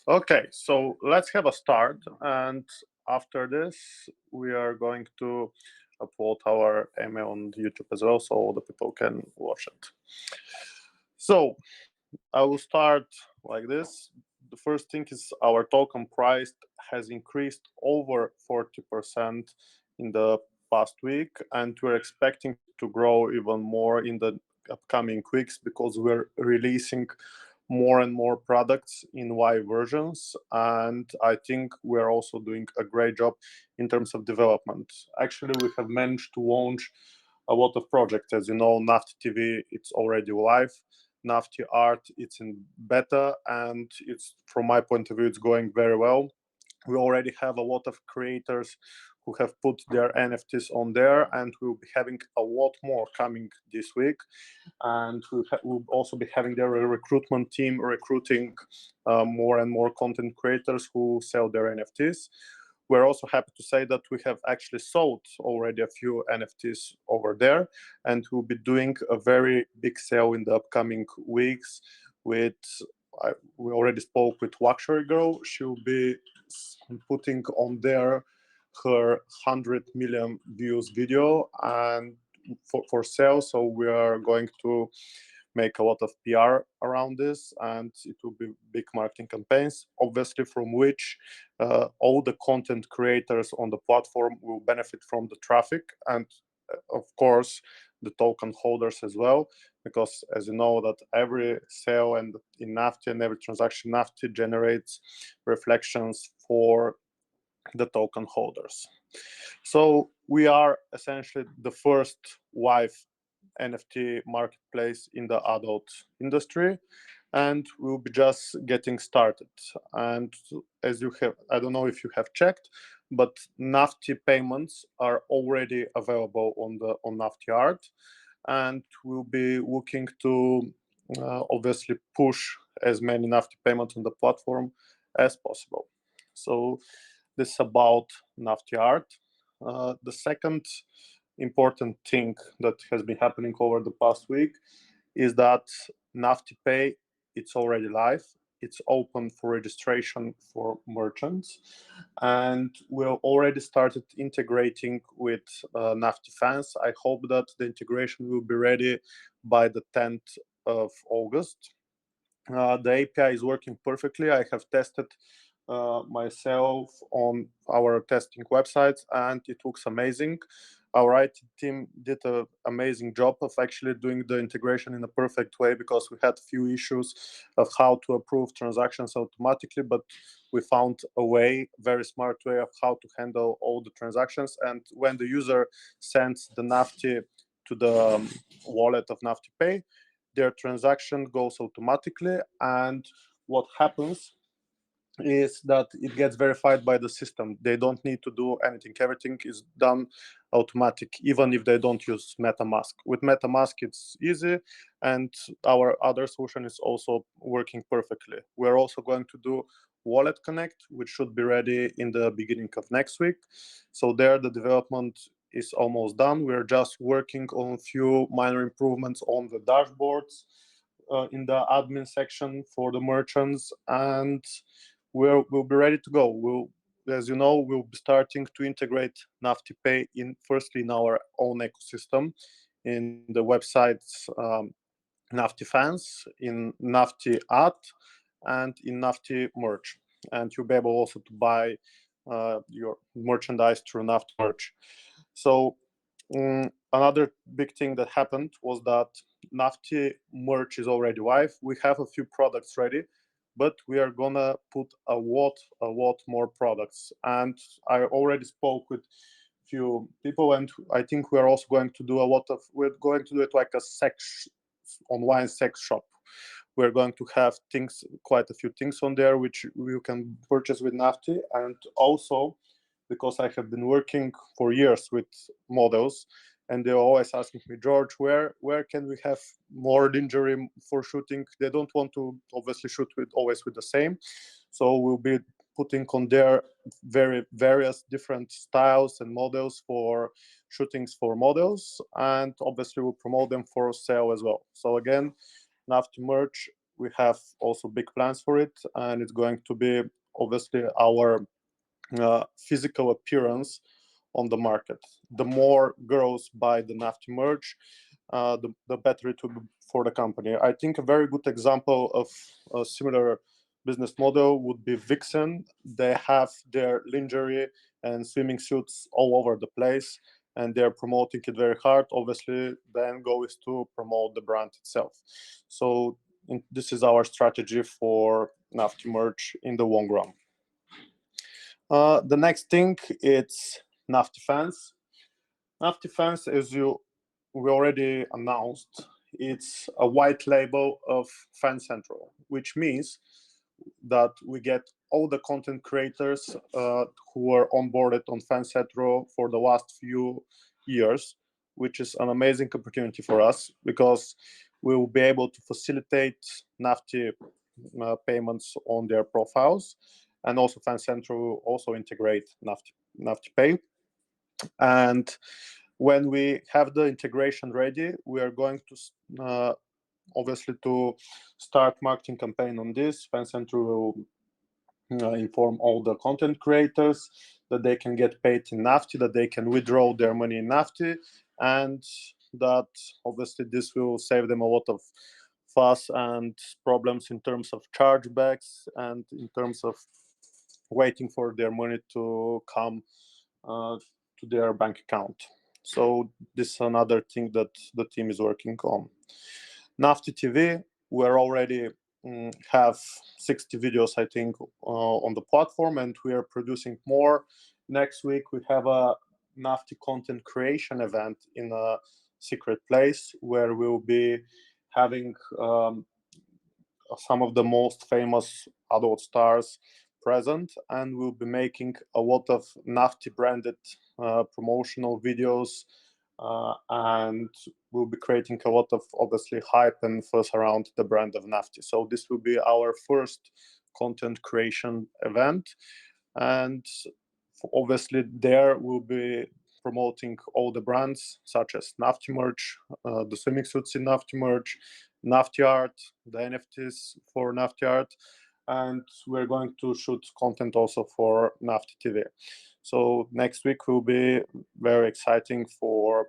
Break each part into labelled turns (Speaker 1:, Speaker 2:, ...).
Speaker 1: Okay, so let's have a start, and after this, we are going to upload our email on YouTube as well, so the people can watch it. So I will start like this. The first thing is our token price has increased over 40% in the past week, and we're expecting it to grow even more in the upcoming weeks because we're releasing more and more products in Y versions, and I think we're also doing a great job in terms of development. Actually, we have managed to launch a lot of projects. As you know, Nafty TV, it's already live. Nafty Art, it's in beta, and it's, from my point of view, it's going very well. We already have a lot of creators who have put their NFTs on there, and we'll be having a lot more coming this week. And we'll also be having their recruitment team recruiting more and more content creators who sell their NFTs. We're also happy to say that we have actually sold already a few NFTs over there, and we'll be doing a very big sale in the upcoming weeks. With we already spoke with Luxury Girl. She'll be putting on there her 100 million views video and for sale. So we are going to make a lot of PR around this, and it will be big marketing campaigns, obviously, from which all the content creators on the platform will benefit from the traffic, and of course the token holders as well, because as you know that every sale and in Nafty and every transaction Nafty generates reflections for the token holders. So we are essentially the first live NFT marketplace in the adult industry, and we'll be just getting started. And as you have, I don't know if you have checked, but Nafty payments are already available on Nafty Art, and we'll be looking to obviously push as many Nafty payments on the platform as possible. So this is about Nafty Art. The second important thing that has been happening over the past week is that Nafty Pay, it's already live. It's open for registration for merchants, and we've already started integrating with Nafty fans. I hope that the integration will be ready by the 10th of August. The API is working perfectly. I have tested myself on our testing websites, and it looks amazing. Our IT team did an amazing job of actually doing the integration in a perfect way, because we had few issues of how to approve transactions automatically, but we found a way, very smart way of how to handle all the transactions. And when the user sends the Nafty to the wallet of Nafty Pay, their transaction goes automatically, and what happens is that it gets verified by the system. They don't need to do anything. Everything is done automatic, even if they don't use MetaMask. With MetaMask, it's easy, and our other solution is also working perfectly. We're also going to do Wallet Connect, which should be ready in the beginning of next week. So there, the development is almost done. We're just working on a few minor improvements on the dashboards in the admin section for the merchants, and we'll be ready to go. As you know, we'll be starting to integrate Nafty Pay firstly in our own ecosystem, in the websites Nafty Fans, in Nafty Art, and in Nafty Merch. And you'll be able also to buy your merchandise through Nafty Merch. So another big thing that happened was that Nafty Merch is already live. We have a few products ready, but we are gonna put a lot more products. And I already spoke with few people, and I think we're also going to do we're going to do it like a online sex shop. We're going to have quite a few things on there which you can purchase with Nafty. And also, because I have been working for years with models, and they're always asking me, George, where can we have more lingerie for shooting? They don't want to obviously shoot always with the same. So we'll be putting on there very various different styles and models for shootings for models, and obviously we'll promote them for sale as well. So again, Nafty Merch we have also big plans for it, and it's going to be obviously our physical appearance on the market. The more girls buy the Nafty merch, the better it will be for the company. I think a very good example of a similar business model would be Vixen. They have their lingerie and swimming suits all over the place, and they're promoting it very hard. Obviously, the end goal is to promote the brand itself. So this is our strategy for Nafty merch in the long run. The next thing, it's Nafty Fans. Nafty Fans, as we already announced, it's a white label of Fan Central, which means that we get all the content creators who are onboarded on Fan Central for the last few years, which is an amazing opportunity for us because we will be able to facilitate Nafty payments on their profiles, and also Fan Central will also integrate Nafty Pay. And when we have the integration ready, we are going to obviously to start marketing campaign on this. Fan Central will inform all the content creators that they can get paid in Nafty, that they can withdraw their money in Nafty, and that obviously this will save them a lot of fuss and problems in terms of chargebacks and in terms of waiting for their money to come to their bank account. So this is another thing that the team is working on. Nafty TV, we're already have 60 videos, I think, on the platform, and we are producing more. Next week, we have a Nafty content creation event in a secret place where we'll be having some of the most famous adult stars present, and we'll be making a lot of Nafty branded promotional videos, and we'll be creating a lot of obviously hype and fuss around the brand of Nafty. So this will be our first content creation event, and obviously there we'll be promoting all the brands such as Nafty merch, the swimming suits in Nafty merch, Nafty art, the NFTs for Nafty art, and we're going to shoot content also for Nafty TV. So next week will be very exciting for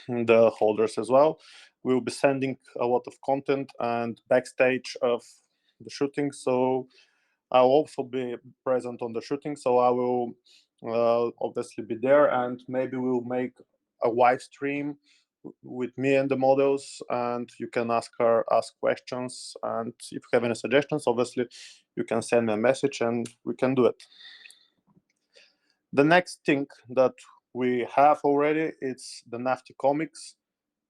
Speaker 1: the holders as well. We'll be sending a lot of content and backstage of the shooting, so I'll also be present on the shooting, so I will obviously be there, and maybe we'll make a live stream with me and the models, and you can ask questions, and if you have any suggestions, obviously you can send me a message and we can do it. The next thing that we have already, it's the Nafty comics.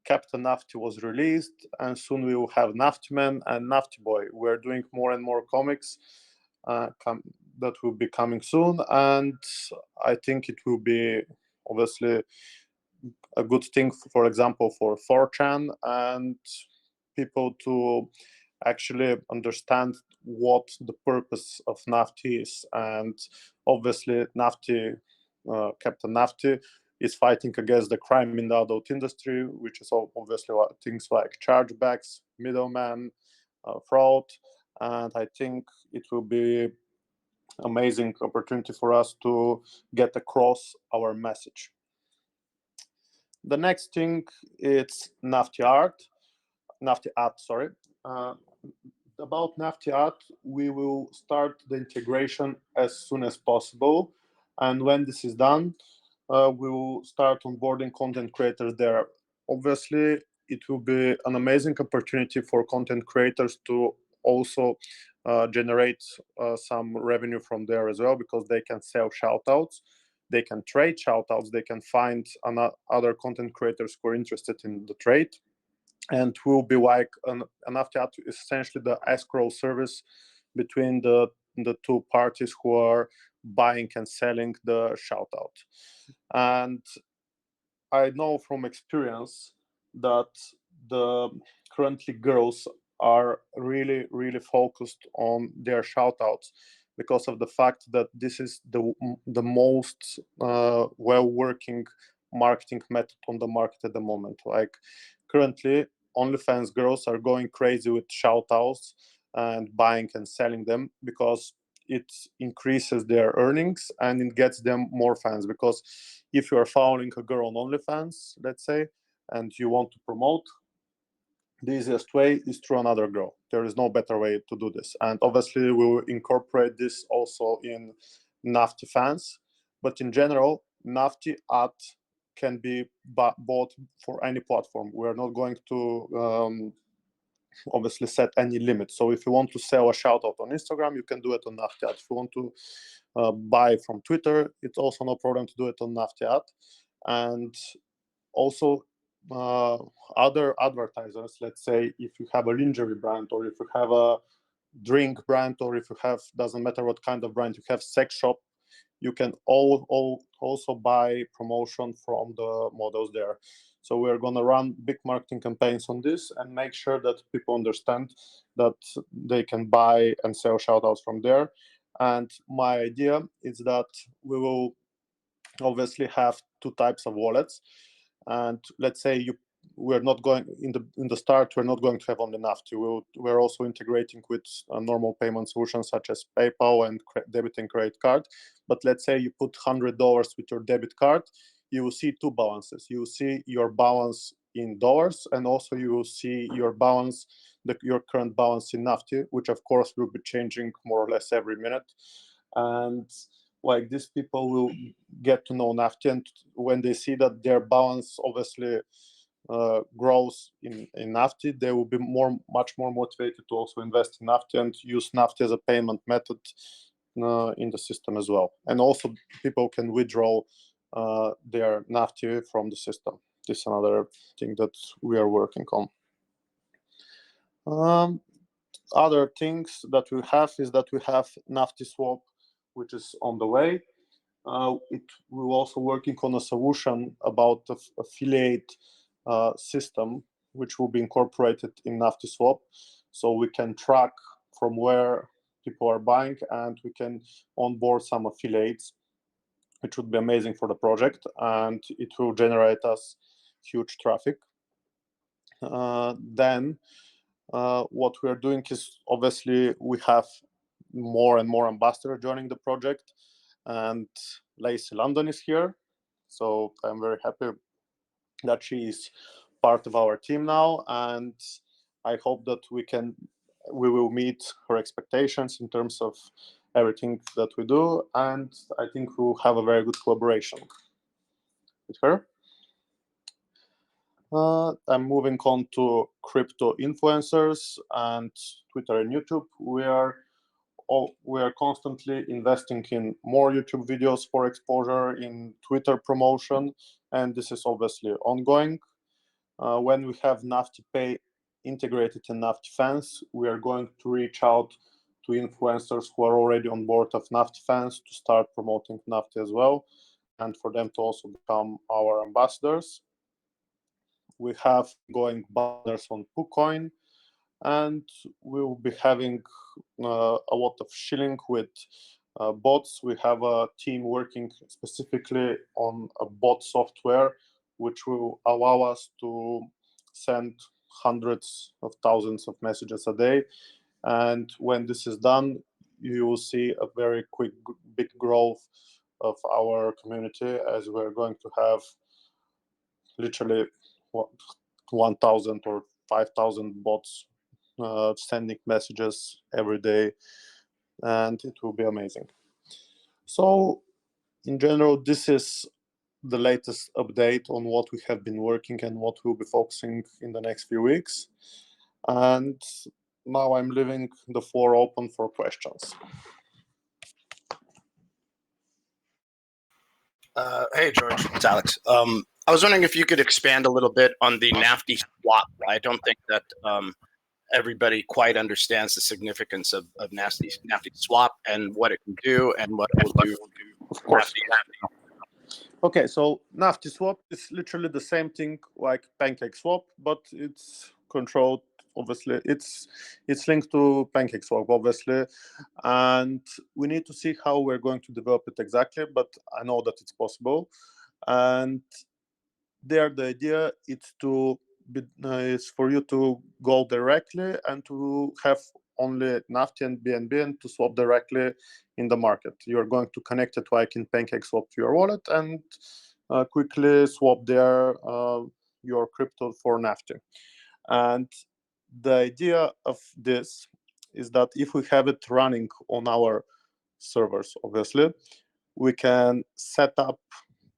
Speaker 1: Captain Nafty was released, and soon we will have Nafty Man and Nafty Boy. We're doing more and more comics that will be coming soon, and I think it will be obviously a good thing, for example, for 4chan and people to actually understand what the purpose of Nafty is. And obviously Nafty, Captain Nafty, is fighting against the crime in the adult industry, which is obviously things like chargebacks, middlemen, fraud, and I think it will be amazing opportunity for us to get across our message. The next thing is Nafty art, sorry. About Nafty art, we will start the integration as soon as possible, and when this is done, we will start onboarding content creators there. Obviously, it will be an amazing opportunity for content creators to also generate some revenue from there as well, because they can sell shoutouts, they can trade shoutouts, they can find other content creators who are interested in the trade, and will be like an Nafty art is essentially the escrow service between the two parties who are buying and selling the shoutout. And I know from experience that the currently girls are really, really focused on their shoutouts because of the fact that this is the most well-working marketing method on the market at the moment. Like currently, OnlyFans girls are going crazy with shoutouts and buying and selling them, because it increases their earnings and it gets them more fans. Because if you are following a girl on OnlyFans, let's say, and you want to promote, the easiest way is through another girl. There is no better way to do this. And obviously we will incorporate this also in Nafty fans. But in general, Nafty ad can be bought for any platform. We're not going to obviously set any limit. So if you want to sell a shout out on Instagram, you can do it on Nafty ad. If you want to buy from Twitter, it's also no problem to do it on Nafty ad. And also other advertisers, let's say if you have a lingerie brand, or if you have a drink brand, or if you have, doesn't matter what kind of brand, you have sex shop, you can also buy promotion from the models there. So we're going to run big marketing campaigns on this and make sure that people understand that they can buy and sell shoutouts from there. And my idea is that we will obviously have two types of wallets. And let's say we're not going in the start, we're not going to have only Nafty. We're also integrating with normal payment solutions such as PayPal and debit and credit card. But let's say you put $100 with your debit card, you will see two balances. You will see your balance in dollars, and also you will see your balance, your current balance in Nafty, which of course will be changing more or less every minute. And like, these people will get to know Nafty, and when they see that their balance obviously grows in Nafty, they will be much more motivated to also invest in Nafty and use Nafty as a payment method in the system as well. And also people can withdraw their Nafty from the system. This is another thing that we are working on. Other things that we have is that we have Nafty Swap, which is on the way. We're also working on a solution about the affiliate system, which will be incorporated in Nafty Swap, so we can track from where people are buying, and we can onboard some affiliates, which would be amazing for the project, and it will generate us huge traffic. Then what we are doing is, obviously we have more and more ambassadors joining the project, and Lacey London is here, so I'm very happy that she is part of our team now, and I hope that we will meet her expectations in terms of everything that we do, and I think we'll have a very good collaboration with her. I'm moving on to crypto influencers and Twitter and YouTube. We are constantly investing in more YouTube videos for exposure, in Twitter promotion, and this is obviously ongoing. When we have Nafty Pay integrated in Nafty Fans, we are going to reach out to influencers who are already on board of Nafty Fans to start promoting Nafty as well, and for them to also become our ambassadors. We have going banners on KuCoin, and we will be having a lot of shilling with bots. We have a team working specifically on a bot software, which will allow us to send hundreds of thousands of messages a day. And when this is done, you will see a very quick, big growth of our community, as we're going to have literally 1,000 or 5,000 bots sending messages every day, and it will be amazing. So in general, this is the latest update on what we have been working and what we'll be focusing in the next few weeks. And now I'm leaving the floor open for questions.
Speaker 2: Hey, George, it's Alex. I was wondering if you could expand a little bit on the Nafty swap. I don't think that everybody quite understands the significance of Nafty swap and what it can do and what it will do.
Speaker 1: Of course. Okay, so Nafty swap is literally the same thing like Pancake swap, but it's controlled. Obviously, it's linked to Pancake swap, obviously, and we need to see how we're going to develop it exactly. But I know that it's possible, and there the idea is to is for you to go directly and to have only Nafty and BNB and to swap directly in the market. You're going to connect it like in PancakeSwap to your wallet and quickly swap there your crypto for Nafty. And the idea of this is that if we have it running on our servers, obviously, we can set up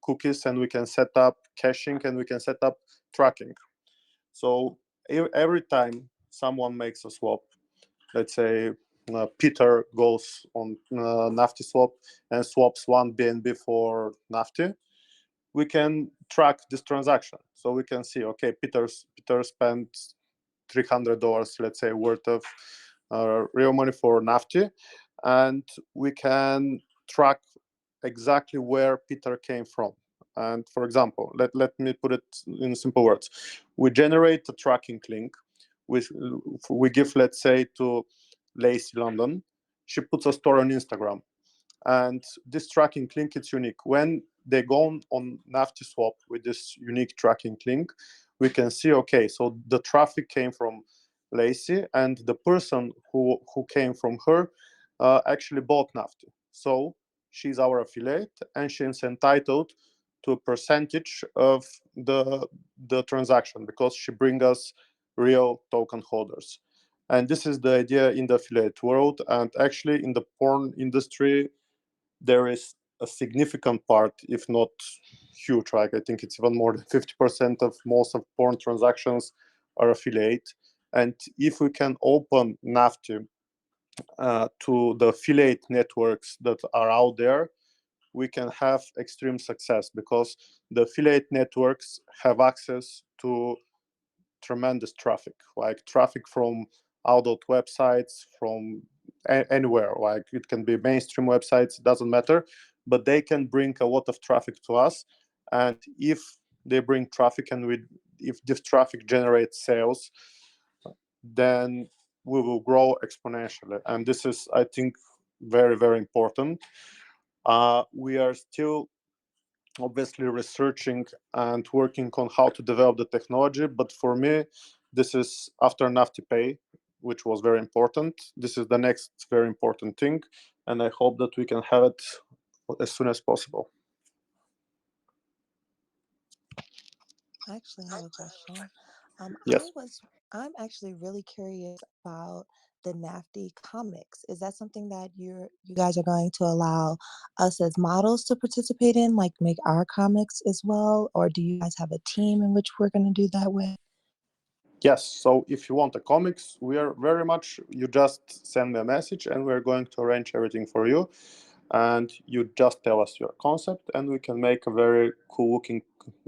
Speaker 1: cookies and we can set up caching and we can set up tracking. So every time someone makes a swap, let's say Peter goes on Nafty swap and swaps one BNB for Nafty, we can track this transaction. So we can see, okay, Peter spent $300, let's say, worth of real money for Nafty, and we can track exactly where Peter came from. And for example, let me put it in simple words. We generate a tracking link. We give, let's say, to Lacey London. She puts a story on Instagram. And this tracking link, it's unique. When they go on Nafty Swap with this unique tracking link, we can see, okay, so the traffic came from Lacey, and the person who came from her actually bought Nafty. So she's our affiliate, and she's entitled to a percentage of the transaction because she brings us real token holders. And this is the idea in the affiliate world. And actually, in the porn industry, there is a significant part, if not huge, like I think it's even more than 50% of most of porn transactions are affiliate. And if we can open Nafty to the affiliate networks that are out there, we can have extreme success because the affiliate networks have access to tremendous traffic, like traffic from adult websites, from anywhere. Like it can be mainstream websites, it doesn't matter, but they can bring a lot of traffic to us. And if they bring traffic and if this traffic generates sales, then we will grow exponentially. And this is, I think, very, very important. We are still obviously researching and working on how to develop the technology. But for me, this is after Nafty Pay, which was very important. This is the next very important thing. And I hope that we can have it as soon as possible.
Speaker 3: I actually have a question.
Speaker 1: Yes.
Speaker 3: I'm actually really curious about the Nafty comics. Is that something that you guys are going to allow us as models to participate in, like make our comics as well? Or do you guys have a team in which we're going to do that with?
Speaker 1: Yes. So if you want the comics, we are very much, you just send me a message and we're going to arrange everything for you. And you just tell us your concept and we can make a very cool looking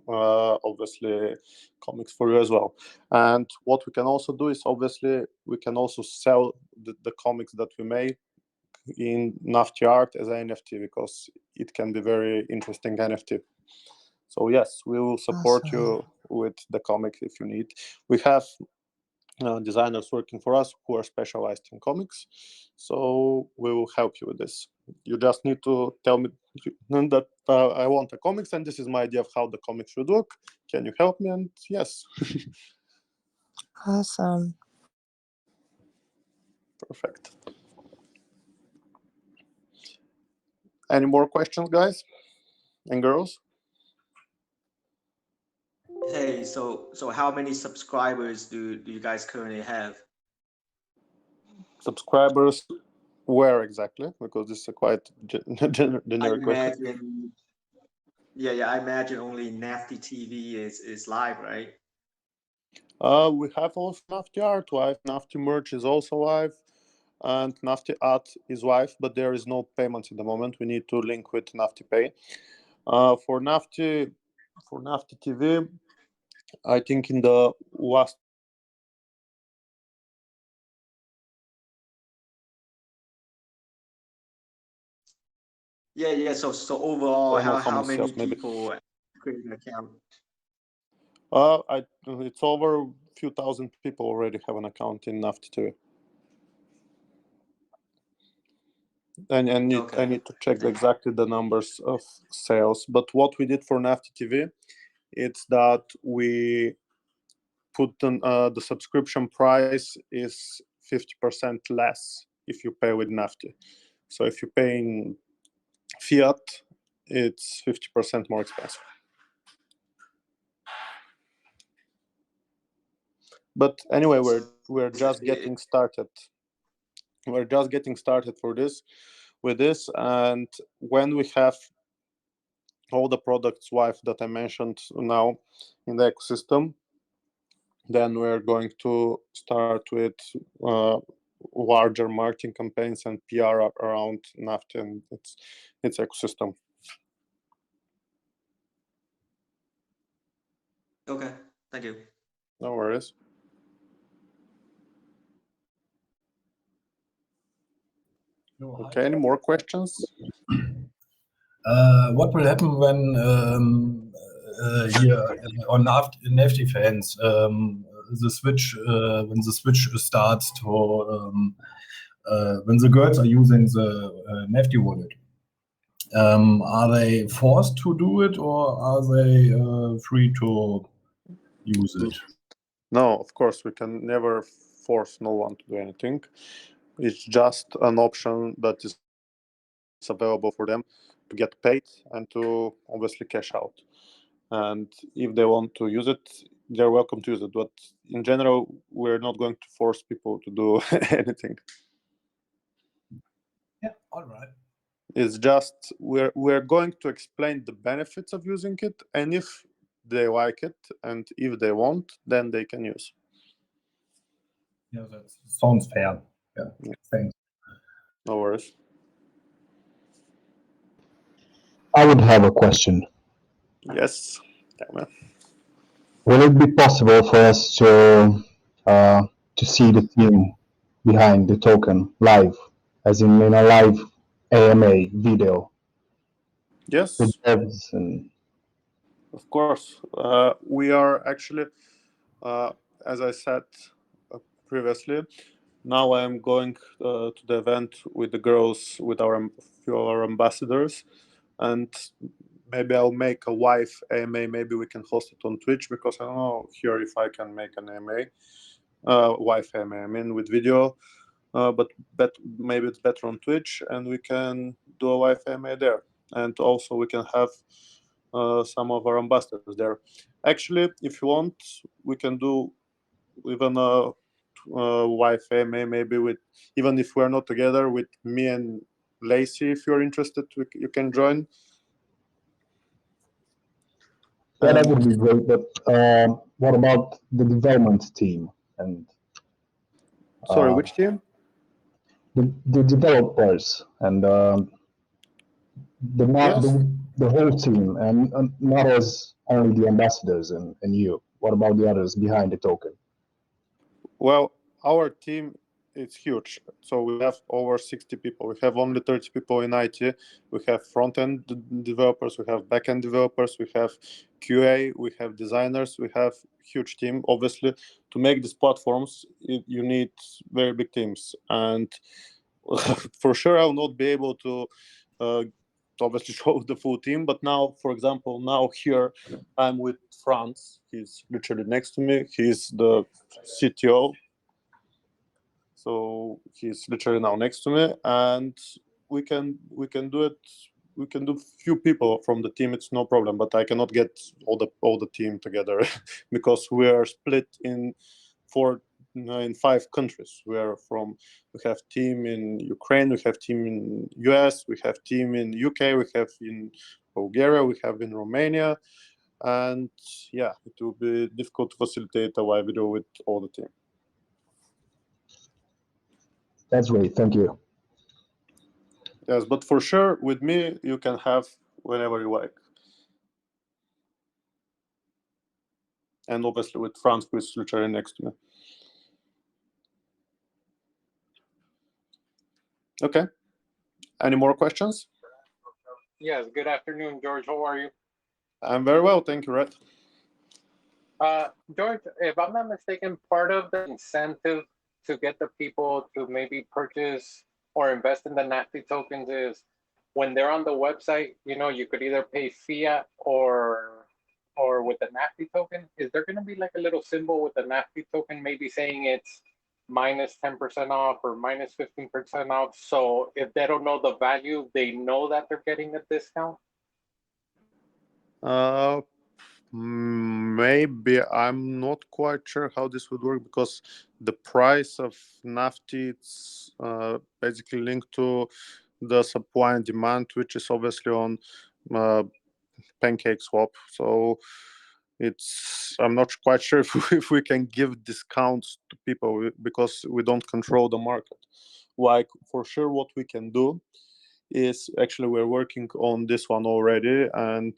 Speaker 1: obviously comics for you as well. And what we can also do is obviously we can also sell the comics that we made in Nafty art as an NFT because it can be very interesting NFT. So yes, we will support
Speaker 3: Awesome.
Speaker 1: you with the comic if you need. We have designers working for us who are specialized in comics, so we will help you with this. You just need to tell me that I want a comics and this is my idea of how the comics should look. Can you help me? And yes.
Speaker 3: Awesome.
Speaker 1: Perfect. Any more questions, guys and girls?
Speaker 4: Hey, so how many subscribers do you guys currently have?
Speaker 1: Subscribers where exactly? Because this is a quite
Speaker 4: I
Speaker 1: generic question.
Speaker 4: imagine, yeah, I imagine only Nafty TV is live, right?
Speaker 1: We have also Nafty art live, Nafty merch is also live, and Nafty art is live, but there is no payments at the moment. We need to link with Nafty Pay. For Nafty TV, I think in the last
Speaker 4: Yeah. So overall,
Speaker 1: almost
Speaker 4: how
Speaker 1: almost
Speaker 4: many
Speaker 1: yes, maybe.
Speaker 4: people create an account?
Speaker 1: It's over a few thousand people already have an account in Nafty TV. And I
Speaker 4: Okay,
Speaker 1: need to check
Speaker 4: thank
Speaker 1: exactly the numbers of sales. But what we did for Nafty TV, it's that put the subscription price is 50% less if you pay with Nafty. So if you pay in fiat, it's 50% more expensive. But anyway, we're just getting started. We're just getting started with this, and when we have all the products wife that I mentioned now in the ecosystem, then we're going to start with larger marketing campaigns and PR around Nafty and its ecosystem.
Speaker 4: Okay, thank you.
Speaker 1: No worries. Okay, any more questions?
Speaker 5: What will happen when here on Nafty fans the switch when the switch starts to when the girls are using the Nafty wallet? Are they forced to do it, or are they free to use it?
Speaker 1: No, of course, we can never force no one to do anything. It's just an option that is available for them to get paid and to obviously cash out. And if they want to use it, they're welcome to use it. But in general, we're not going to force people to do anything.
Speaker 5: Yeah, all right.
Speaker 1: It's just we're going to explain the benefits of using it, and if they like it and if they want, then they can use.
Speaker 5: Yeah, that sounds fair. Yeah, thanks.
Speaker 1: No worries.
Speaker 6: I would have a question.
Speaker 1: Yes. Yeah,
Speaker 6: Will it be possible for us to see the team behind the token live, as in a live AMA video
Speaker 1: yes,
Speaker 6: with devs and
Speaker 1: of course. We are actually, as I said previously, now I'm going to the event with the girls, with few of our ambassadors, and maybe I'll make a wife AMA. Maybe we can host it on Twitch, because I don't know here if I can make an AMA, wife AMA, I mean, with video. But maybe it's better on Twitch, and we can do a wife AMA there. And also we can have some of our ambassadors there. Actually, if you want, we can do even a wife AMA, maybe with, even if we're not together, with me and Lacey. If you're interested, you can join.
Speaker 6: yeah, that would be great. But what about the development team and
Speaker 1: Sorry, which team?
Speaker 6: the developers and
Speaker 1: Yes.
Speaker 6: the whole team, and not as only the ambassadors and you? What about the others behind the token?
Speaker 1: Well, our team is huge. So we have over 60 people. We have only 30 people in IT. We have front-end developers. We have back-end developers. We have QA. We have designers. We have huge team. Obviously, to make these platforms, you need very big teams. And for sure, I'll not be able to obviously show the full team. But now, for example, now here I'm with Franz. He's literally next to me. He's the CTO. So he's literally now next to me, and we can do it. We can do few people from the team. It's no problem. But I cannot get all the team together because we are split in 5 countries. We have team in Ukraine, we have team in US, we have team in UK, we have in Bulgaria, we have in Romania, and yeah, it will be difficult to facilitate a live video with all the team.
Speaker 6: That's great. Thank you.
Speaker 1: Yes, but for sure, with me, you can have whenever you like. And obviously with Franz, who is literally next to me. Okay. Any more questions?
Speaker 7: Yes, good afternoon, George. How are you?
Speaker 1: I'm very well, thank you, Red.
Speaker 7: George, if I'm not mistaken, part of the incentive to get the people to maybe purchase or invest in the Nafty tokens is when they're on the website, you could either pay fiat or or with the Nafty token, is there going to be like a little symbol with the Nafty token, maybe saying it's minus 10% off or minus 15% off? So if they don't know the value, they know that they're getting a discount.
Speaker 1: Maybe. I'm not quite sure how this would work, because the price of Nafty, it's basically linked to the supply and demand, which is obviously on Pancake Swap. So I'm not quite sure if we can give discounts to people, because we don't control the market. Like, for sure, what we can do is, actually, we're working on this one already, and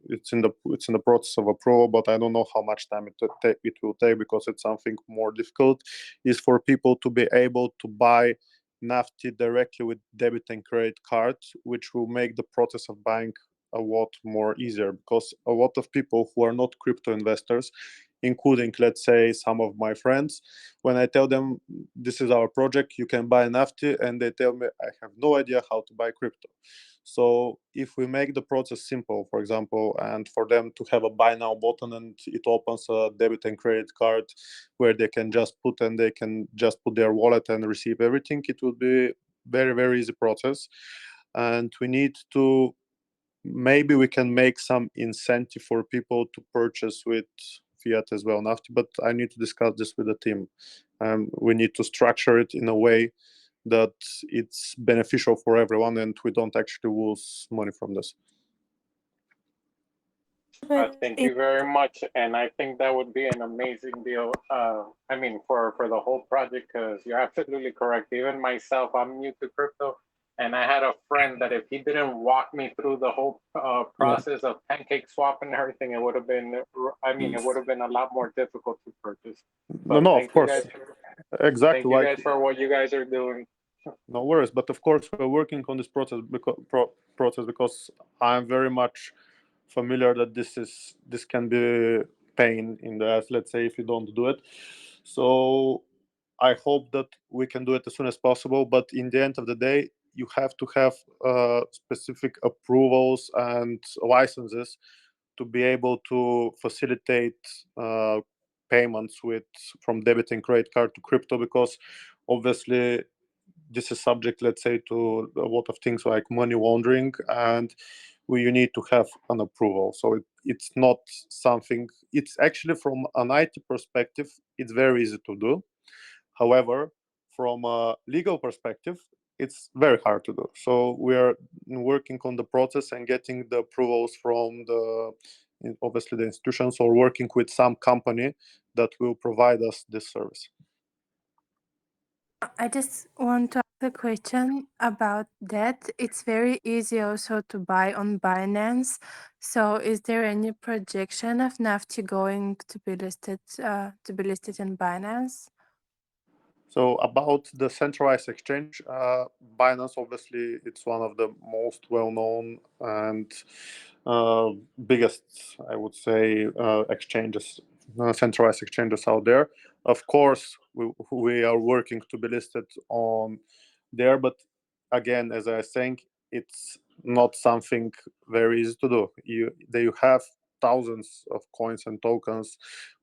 Speaker 1: it's in the process of approval, but I don't know how much time it will take, because it's something more difficult, is for people to be able to buy Nafty directly with debit and credit cards, which will make the process of buying a lot more easier, because a lot of people who are not crypto investors, including, let's say, some of my friends, when I tell them this is our project, you can buy Nafty, and they tell me I have no idea how to buy crypto. So if we make the process simple, for example, and for them to have a buy now button, and it opens a debit and credit card where they can just put their wallet and receive everything, it will be very, very easy process. And we need to, maybe we can make some incentive for people to purchase with fiat as well, Nafty, but I need to discuss this with the team. We need to structure it in a way that it's beneficial for everyone, and we don't actually lose money from this.
Speaker 7: Thank you very much, and I think that would be an amazing deal. I mean, for the whole project, because you're absolutely correct. Even myself, I'm new to crypto, and I had a friend that if he didn't walk me through the whole process of Pancake Swap and everything, it would have been. I mean, it would have been a lot more difficult to purchase. But
Speaker 1: No, of
Speaker 7: thank you
Speaker 1: course,
Speaker 7: guys.
Speaker 1: exactly.
Speaker 7: Thank you guys for what you guys are doing.
Speaker 1: No worries, but of course we're working on this process because I'm very much familiar that this can be pain in the ass, let's say, if you don't do it. So I hope that we can do it as soon as possible, but in the end of the day, you have to have specific approvals and licenses to be able to facilitate payments from debit and credit card to crypto, because obviously this is subject, let's say, to a lot of things like money laundering, and you need to have an approval. So it's not something, it's actually, from an IT perspective, it's very easy to do. However, from a legal perspective, it's very hard to do. So we are working on the process and getting the approvals from obviously the institutions, or working with some company that will provide us this service.
Speaker 8: I just want to ask a question about that. It's very easy also to buy on Binance. So, is there any projection of Nafty going to be listed in Binance?
Speaker 1: So about the centralized exchange, Binance, obviously, it's one of the most well-known and biggest, I would say, exchanges, centralized exchanges out there. Of course, we are working to be listed on there, but again, as I was saying, it's not something very easy to do. You have thousands of coins and tokens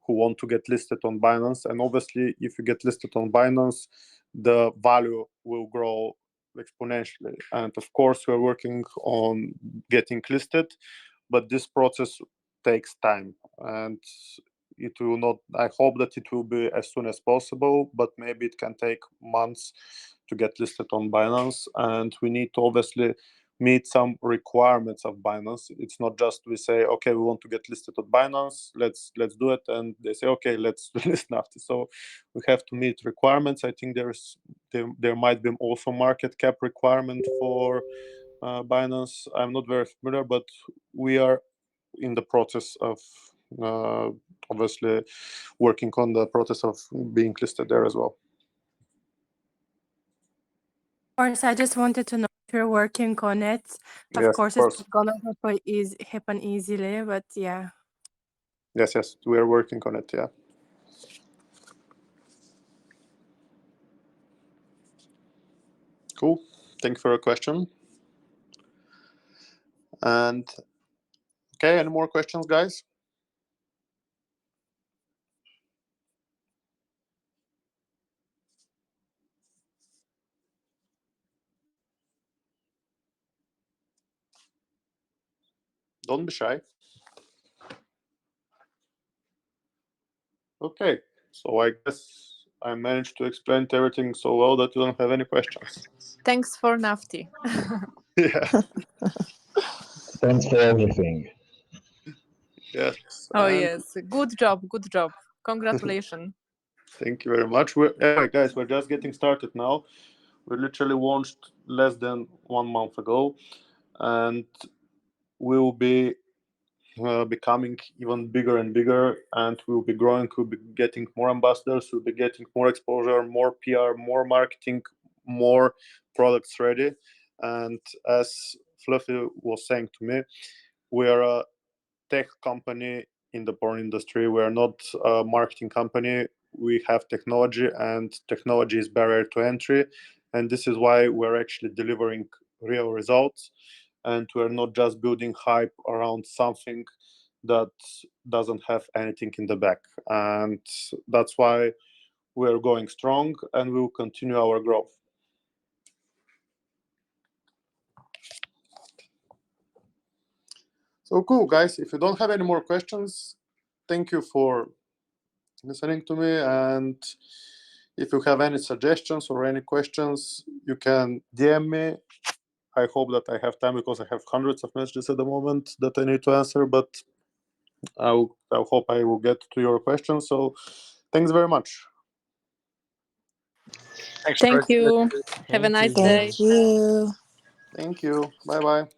Speaker 1: who want to get listed on Binance, and obviously, if you get listed on Binance, the value will grow exponentially. And of course, we're working on getting listed, but this process takes time, and it will not, I hope that it will be as soon as possible, but maybe it can take months to get listed on Binance. And we need to obviously meet some requirements of Binance. It's not just we say, okay, we want to get listed on Binance, let's do it, and they say, okay, let's list Nafty. So we have to meet requirements. I think there might be also market cap requirement for Binance. I'm not very familiar, but we are in the process of obviously working on the process of being listed there as well.
Speaker 8: Of course, I just wanted to know if you're working on it.
Speaker 1: Yes,
Speaker 8: Of course,
Speaker 1: of course.
Speaker 8: it's not gonna happen easily, but yeah.
Speaker 1: Yes, we are working on it, yeah. Cool. Thank you for your question. And okay, any more questions, guys? Don't be shy. Okay, so I guess I managed to explain everything so well that you don't have any questions.
Speaker 9: Thanks for Nafty.
Speaker 1: Yeah.
Speaker 6: Thanks for everything.
Speaker 1: Yes.
Speaker 9: Oh,
Speaker 1: and
Speaker 9: yes. Good job. Good job. Congratulations.
Speaker 1: Thank you very much. Guys, we're just getting started now. We literally launched less than 1 month ago, and we'll be becoming even bigger and bigger, and we'll be growing. We'll be getting more ambassadors. We'll be getting more exposure, more PR, more marketing, more products ready. And as Fluffy was saying to me, we are a tech company in the porn industry. We are not a marketing company. We have technology, and technology is barrier to entry. And this is why we're actually delivering real results. And we're not just building hype around something that doesn't have anything in the back. And that's why we're going strong, and we will continue our growth. So cool, guys. If you don't have any more questions, thank you for listening to me. And if you have any suggestions or any questions, you can DM me. I hope that I have time, because I have hundreds of messages at the moment that I need to answer, but I hope I will get to your questions. So thanks very much.
Speaker 2: Thanks,
Speaker 9: Thank
Speaker 2: Fred.
Speaker 9: you. Have a
Speaker 10: Thank you,
Speaker 9: nice day.
Speaker 3: Thank you.
Speaker 1: Thank you. Bye-bye.